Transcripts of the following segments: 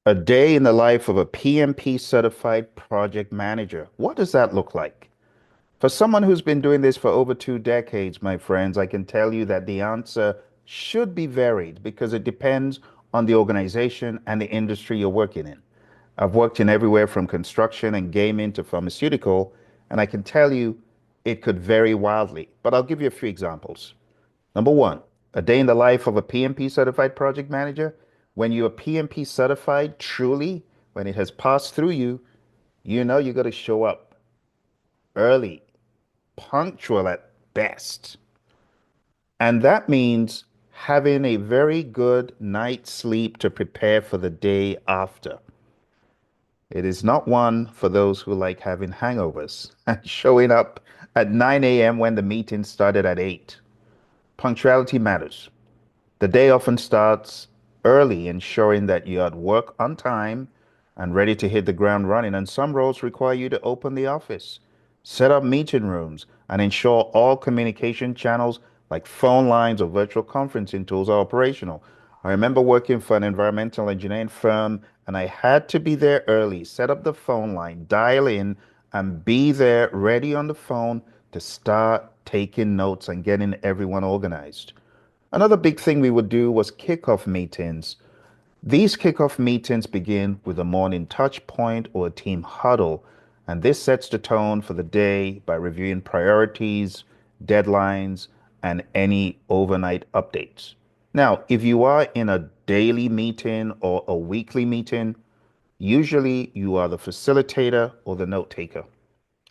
A day in the life of a PMP certified project manager. What does that look like? For someone who's been doing this for over 2 decades, my friends, I can tell you that the answer should be varied because it depends on the organization and the industry you're working in. I've worked in everywhere from construction and gaming to pharmaceutical, and I can tell you it could vary wildly. But I'll give you a few examples. Number one, a day in the life of a PMP certified project manager. When you're PMP certified, truly, when it has passed through you, you know you got to show up early, punctual at best. And that means having a very good night's sleep to prepare for the day after. It is not one for those who like having hangovers and showing up at 9 a.m. when the meeting started at 8. Punctuality matters. The day often starts early, ensuring that you're at work on time and ready to hit the ground running. And some roles require you to open the office, set up meeting rooms, and ensure all communication channels like phone lines or virtual conferencing tools are operational. I remember working for an environmental engineering firm, and I had to be there early, set up the phone line, dial in, and be there ready on the phone to start taking notes and getting everyone organized. Another big thing we would do was kickoff meetings. These kickoff meetings begin with a morning touch point or a team huddle, and this sets the tone for the day by reviewing priorities, deadlines, and any overnight updates. Now, if you are in a daily meeting or a weekly meeting, usually you are the facilitator or the note taker.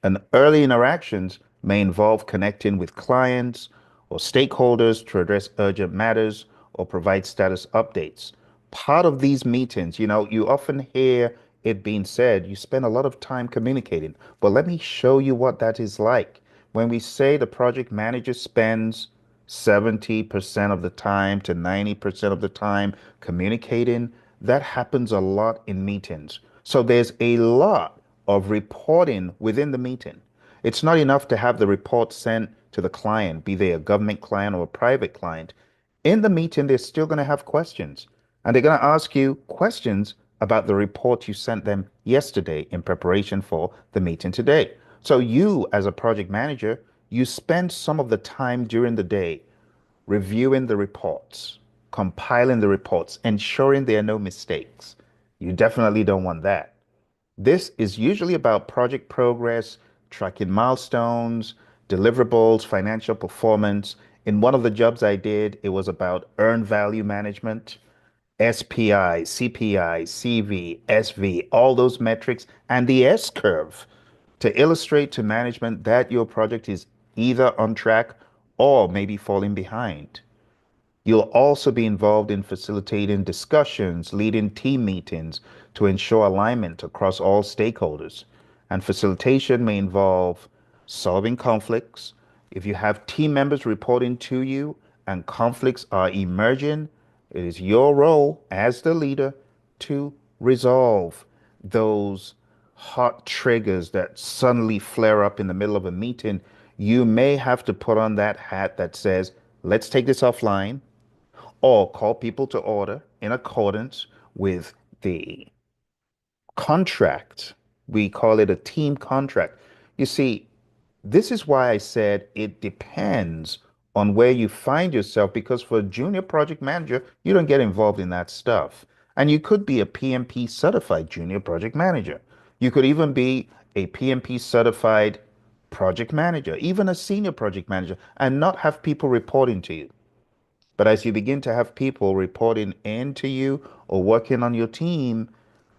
And early interactions may involve connecting with clients or stakeholders to address urgent matters or provide status updates. Part of these meetings, you often hear it being said, you spend a lot of time communicating. But let me show you what that is like. When we say the project manager spends 70% of the time to 90% of the time communicating, that happens a lot in meetings. So there's a lot of reporting within the meeting. It's not enough to have the report sent to the client, be they a government client or a private client. In the meeting, they're still going to have questions, and they're going to ask you questions about the report you sent them yesterday in preparation for the meeting today. So you, as a project manager, you spend some of the time during the day reviewing the reports, compiling the reports, ensuring there are no mistakes. You definitely don't want that. This is usually about project progress, tracking milestones, deliverables, financial performance. In one of the jobs I did, it was about earned value management, SPI, CPI, CV, SV, all those metrics, and the S curve to illustrate to management that your project is either on track or maybe falling behind. You'll also be involved in facilitating discussions, leading team meetings to ensure alignment across all stakeholders. And facilitation may involve solving conflicts. If you have team members reporting to you and conflicts are emerging, it is your role as the leader to resolve those hot triggers that suddenly flare up in the middle of a meeting. You may have to put on that hat that says, let's take this offline or call people to order in accordance with the contract. We call it a team contract. You see, this is why I said it depends on where you find yourself, because for a junior project manager, you don't get involved in that stuff. And you could be a PMP certified junior project manager. You could even be a PMP certified project manager, even a senior project manager, and not have people reporting to you. But as you begin to have people reporting into you or working on your team,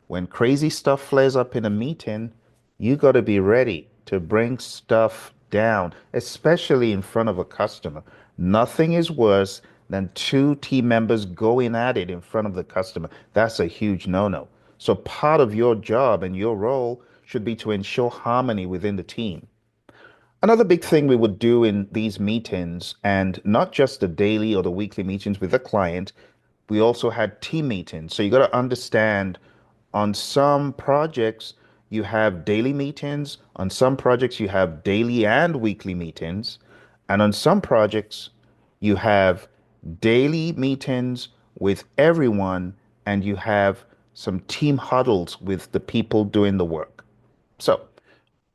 when crazy stuff flares up in a meeting, you got to be ready to bring stuff down, especially in front of a customer. Nothing is worse than two team members going at it in front of the customer. That's a huge no-no. So part of your job and your role should be to ensure harmony within the team. Another big thing we would do in these meetings, and not just the daily or the weekly meetings with the client, we also had team meetings. So you got to understand on some projects, you have daily meetings. On some projects, you have daily and weekly meetings. And on some projects, you have daily meetings with everyone, and you have some team huddles with the people doing the work. So,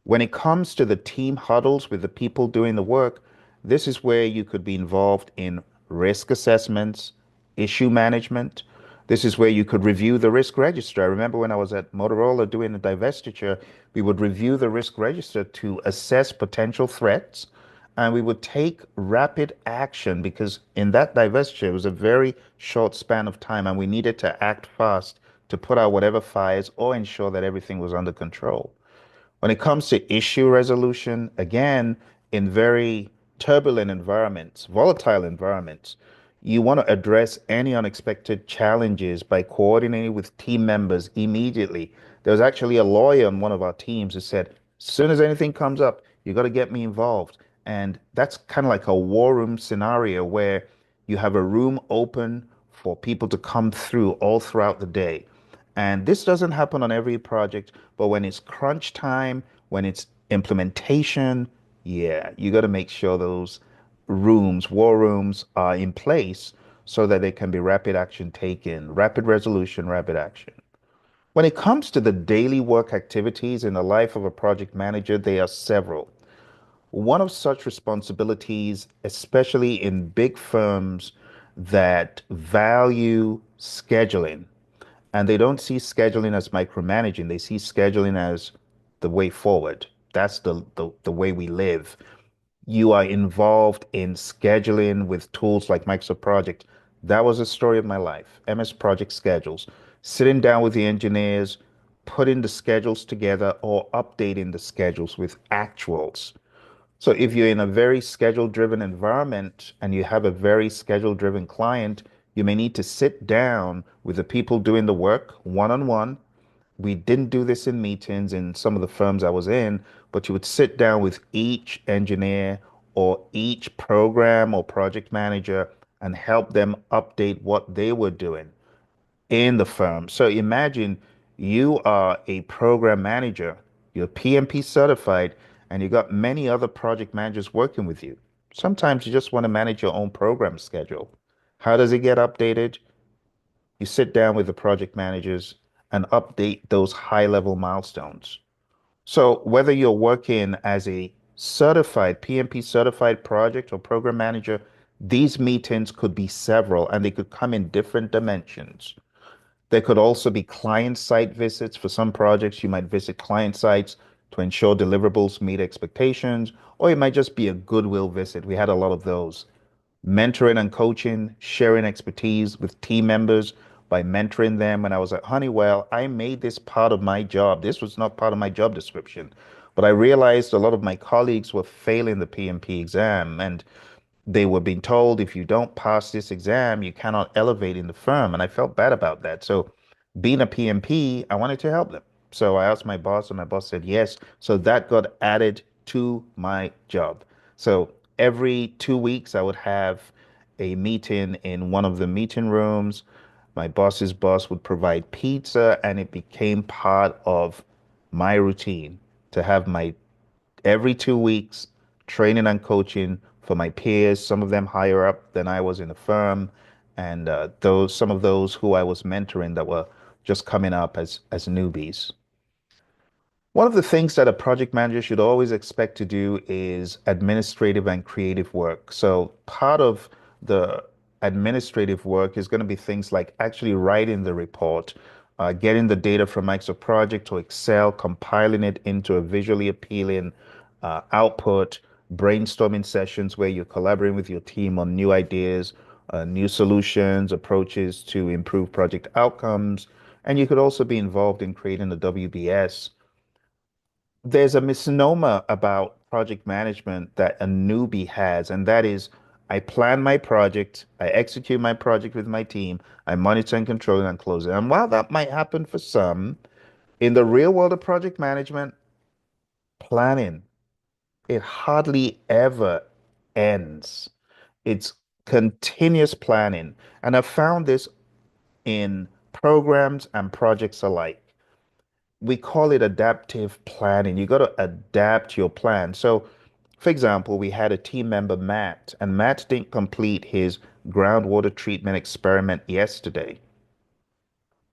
when it comes to the team huddles with the people doing the work, this is where you could be involved in risk assessments, issue management. This is where you could review the risk register. I remember when I was at Motorola doing a divestiture, we would review the risk register to assess potential threats, and we would take rapid action because in that divestiture, it was a very short span of time, and we needed to act fast to put out whatever fires or ensure that everything was under control. When it comes to issue resolution, again, in very turbulent environments, volatile environments, you want to address any unexpected challenges by coordinating with team members immediately. There was actually a lawyer on one of our teams who said, as soon as anything comes up, you got to get me involved. And that's kind of like a war room scenario where you have a room open for people to come through all throughout the day. And this doesn't happen on every project, but when it's crunch time, when it's implementation, yeah, you got to make sure those rooms, war rooms, are in place so that there can be rapid action taken, rapid resolution, rapid action. When it comes to the daily work activities in the life of a project manager, there are several. One of such responsibilities, especially in big firms that value scheduling, and they don't see scheduling as micromanaging. They see scheduling as the way forward. That's the way we live. You are involved in scheduling with tools like Microsoft Project. That was the story of my life. MS Project schedules, sitting down with the engineers, putting the schedules together or updating the schedules with actuals. So if you're in a very schedule driven environment and you have a very schedule driven client, you may need to sit down with the people doing the work one on one. We didn't do this in meetings in some of the firms I was in, but you would sit down with each engineer or each program or project manager and help them update what they were doing in the firm. So imagine you are a program manager, you're PMP certified, and you got many other project managers working with you. Sometimes you just want to manage your own program schedule. How does it get updated? You sit down with the project managers and update those high level milestones. So whether you're working as a certified PMP certified project or program manager, these meetings could be several and they could come in different dimensions. There could also be client site visits. For some projects, you might visit client sites to ensure deliverables meet expectations, or it might just be a goodwill visit. We had a lot of those. Mentoring and coaching, sharing expertise with team members by mentoring them. When I was at Honeywell, I made this part of my job. This was not part of my job description, but I realized a lot of my colleagues were failing the PMP exam, and they were being told if you don't pass this exam, you cannot elevate in the firm. And I felt bad about that. So, being a PMP, I wanted to help them. So, I asked my boss, and my boss said yes. So, that got added to my job. So, every 2 weeks, I would have a meeting in one of the meeting rooms. My boss's boss would provide pizza, and it became part of my routine to have my every 2 weeks, training and coaching for my peers, some of them higher up than I was in the firm, and those some of those who I was mentoring that were just coming up as newbies. One of the things that a project manager should always expect to do is administrative and creative work. So part of the administrative work is going to be things like actually writing the report, getting the data from Microsoft Project to Excel, compiling it into a visually appealing output, brainstorming sessions where you're collaborating with your team on new ideas, new solutions, approaches to improve project outcomes. And you could also be involved in creating a WBS. There's a misnomer about project management that a newbie has, and that is I plan my project, I execute my project with my team, I monitor and control it and close it. And while that might happen for some, in the real world of project management, planning, it hardly ever ends. It's continuous planning. And I've found this in programs and projects alike. We call it adaptive planning. You got to adapt your plan. So, for example, we had a team member, Matt, and Matt didn't complete his groundwater treatment experiment yesterday.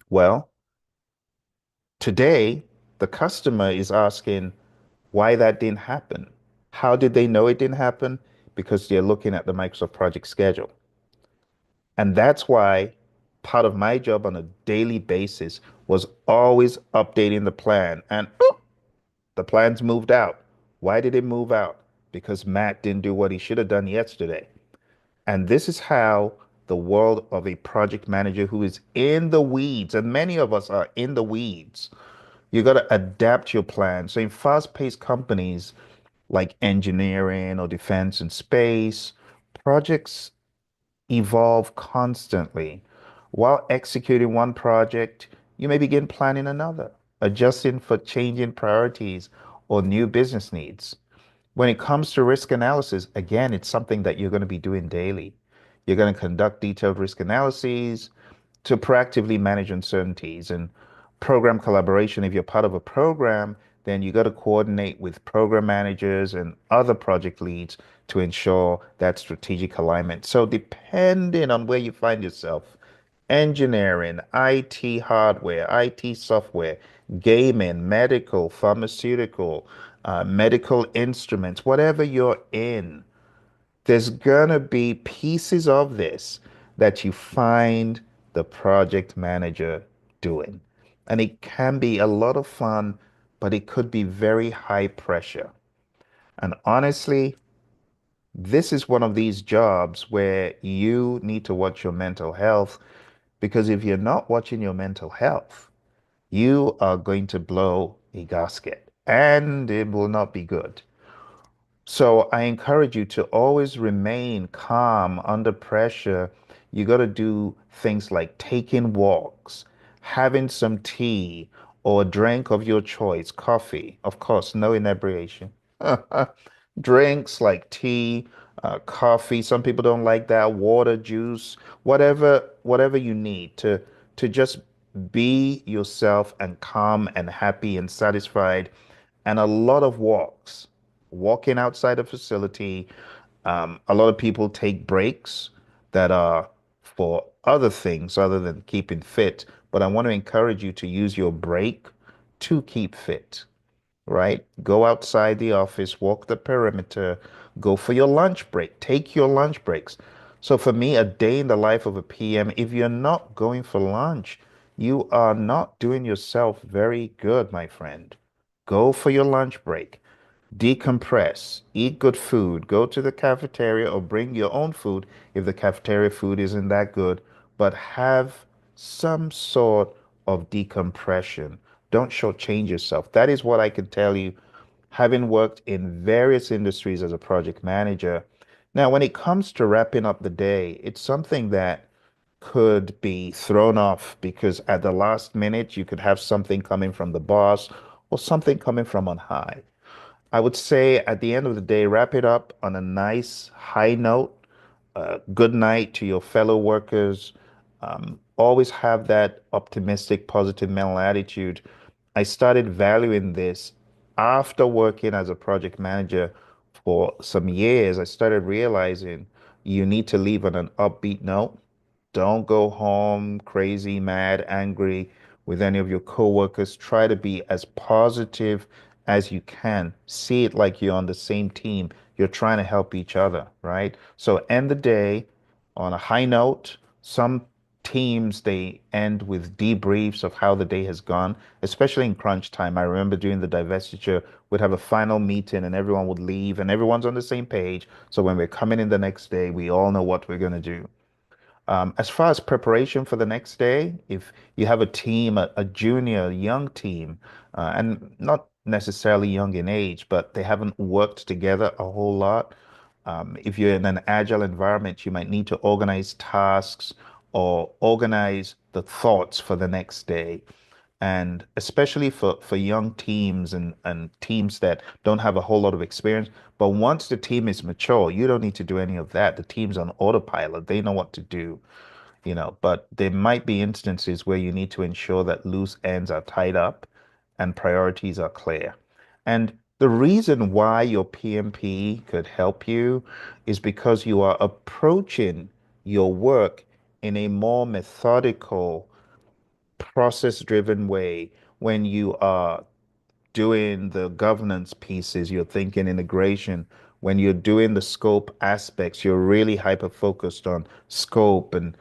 Well, Today, the customer is asking why that didn't happen. How did they know it didn't happen? Because they're looking at the Microsoft project schedule. And that's why part of my job on a daily basis was always updating the plan. And the plan's moved out. Why did it move out? Because Matt didn't do what he should have done yesterday. And this is how the world of a project manager who is in the weeds, and many of us are in the weeds, you got to adapt your plan. So in fast-paced companies like engineering or defense and space, projects evolve constantly. While executing one project, you may begin planning another, adjusting for changing priorities or new business needs. When it comes to risk analysis, again, it's something that you're going to be doing daily. You're going to conduct detailed risk analyses to proactively manage uncertainties and program collaboration. If you're part of a program, then you got to coordinate with program managers and other project leads to ensure that strategic alignment. So, depending on where you find yourself, engineering, IT hardware, IT software, gaming, medical, pharmaceutical, medical instruments, whatever you're in, there's gonna be pieces of this that you find the project manager doing. And it can be a lot of fun, but it could be very high pressure. And honestly, this is one of these jobs where you need to watch your mental health because if you're not watching your mental health, you are going to blow a gasket and it will not be good. So I encourage you to always remain calm under pressure. You got to do things like taking walks, having some tea or a drink of your choice, coffee, of course, no inebriation. Drinks like tea, coffee. Some people don't like that. Water, juice, whatever you need to just be yourself and calm and happy and satisfied. And a lot of walks, walking outside a facility. A lot of people take breaks that are for other things other than keeping fit. But I want to encourage you to use your break to keep fit, right? Go outside the office, walk the perimeter, go for your lunch break, take your lunch breaks. So for me, a day in the life of a PM, if you're not going for lunch, you are not doing yourself very good, my friend. Go for your lunch break. Decompress, eat good food, go to the cafeteria or bring your own food if the cafeteria food isn't that good, but have some sort of decompression. Don't shortchange yourself. That is what I can tell you, having worked in various industries as a project manager. Now, when it comes to wrapping up the day, it's something that could be thrown off because at the last minute, you could have something coming from the boss or something coming from on high. I would say at the end of the day, wrap it up on a nice high note. Good night to your fellow workers. Always have that optimistic, positive mental attitude. I started valuing this after working as a project manager for some years. I started realizing you need to leave on an upbeat note. Don't go home crazy, mad, angry with any of your coworkers. Try to be as positive as you can. See it like you're on the same team. You're trying to help each other, right? So end the day on a high note. Some teams they end with debriefs of how the day has gone, especially in crunch time. I remember during the divestiture, we'd have a final meeting and everyone would leave and everyone's on the same page. So when we're coming in the next day, we all know what we're going to do. As far as preparation for the next day, if you have a team, a junior, young team, and not necessarily young in age, but they haven't worked together a whole lot, if you're in an agile environment, you might need to organize tasks or organize the thoughts for the next day. And especially for young teams and teams that don't have a whole lot of experience. But once the team is mature, you don't need to do any of that. The team's on autopilot. They know what to do, but there might be instances where you need to ensure that loose ends are tied up and priorities are clear. And the reason why your PMP could help you is because you are approaching your work in a more methodical process driven way when you are doing the governance pieces, you're thinking integration. When you're doing the scope aspects, you're really hyper focused on scope and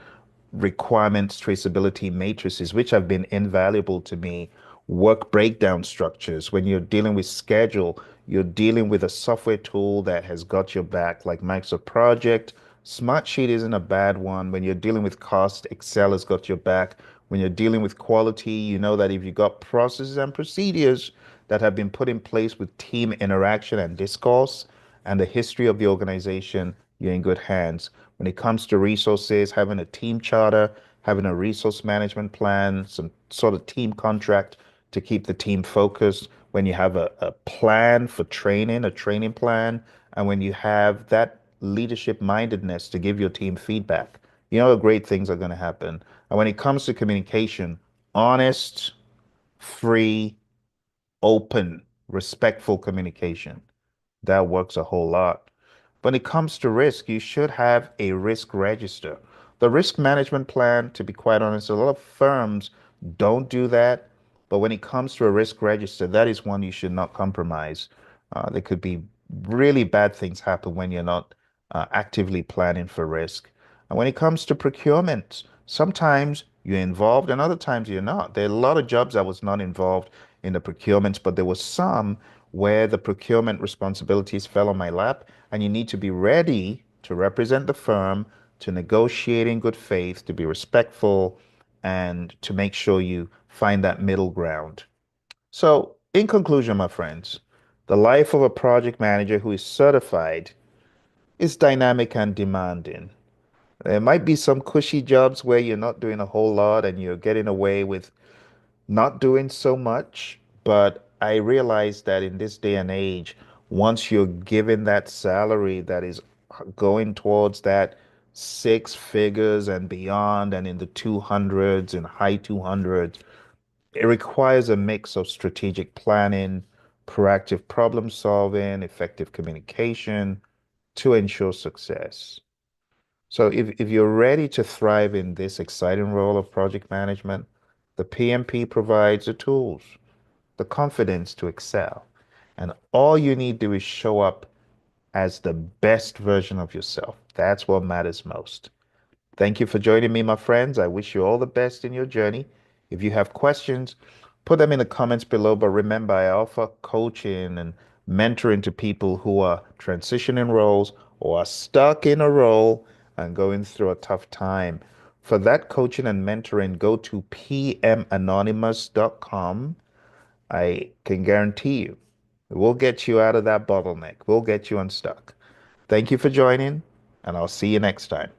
requirements traceability matrices, which have been invaluable to me. Work breakdown structures. When you're dealing with schedule, you're dealing with a software tool that has got your back, like Microsoft Project. Smartsheet isn't a bad one. When you're dealing with cost, Excel has got your back. When you're dealing with quality, you know that if you've got processes and procedures that have been put in place with team interaction and discourse and the history of the organization, you're in good hands. When it comes to resources, having a team charter, having a resource management plan, some sort of team contract to keep the team focused, when you have a plan for training, a training plan, and when you have that leadership mindedness to give your team feedback, you know, great things are going to happen. And when it comes to communication, honest, free, open, respectful communication. That works a whole lot. When it comes to risk, you should have a risk register. The risk management plan, to be quite honest, a lot of firms don't do that. But when it comes to a risk register, that is one you should not compromise. There could be really bad things happen when you're not actively planning for risk. And when it comes to procurement, sometimes you're involved and other times you're not. There are a lot of jobs I was not involved in the procurement, but there was some where the procurement responsibilities fell on my lap, and you need to be ready to represent the firm, to negotiate in good faith, to be respectful, and to make sure you find that middle ground. So, in conclusion, my friends, the life of a project manager who is certified is dynamic and demanding. There might be some cushy jobs where you're not doing a whole lot and you're getting away with not doing so much, but I realize that in this day and age, once you're given that salary that is going towards that six figures and beyond and in the 200s and high 200s, it requires a mix of strategic planning, proactive problem solving, effective communication to ensure success. So if you're ready to thrive in this exciting role of project management, the PMP provides the tools, the confidence to excel. And all you need to do is show up as the best version of yourself. That's what matters most. Thank you for joining me, my friends. I wish you all the best in your journey. If you have questions, put them in the comments below. But remember, I offer coaching and mentoring to people who are transitioning roles or are stuck in a role and going through a tough time. For that coaching and mentoring, go to pmanonymous.com. I can guarantee you, we'll get you out of that bottleneck. We'll get you unstuck. Thank you for joining, and I'll see you next time.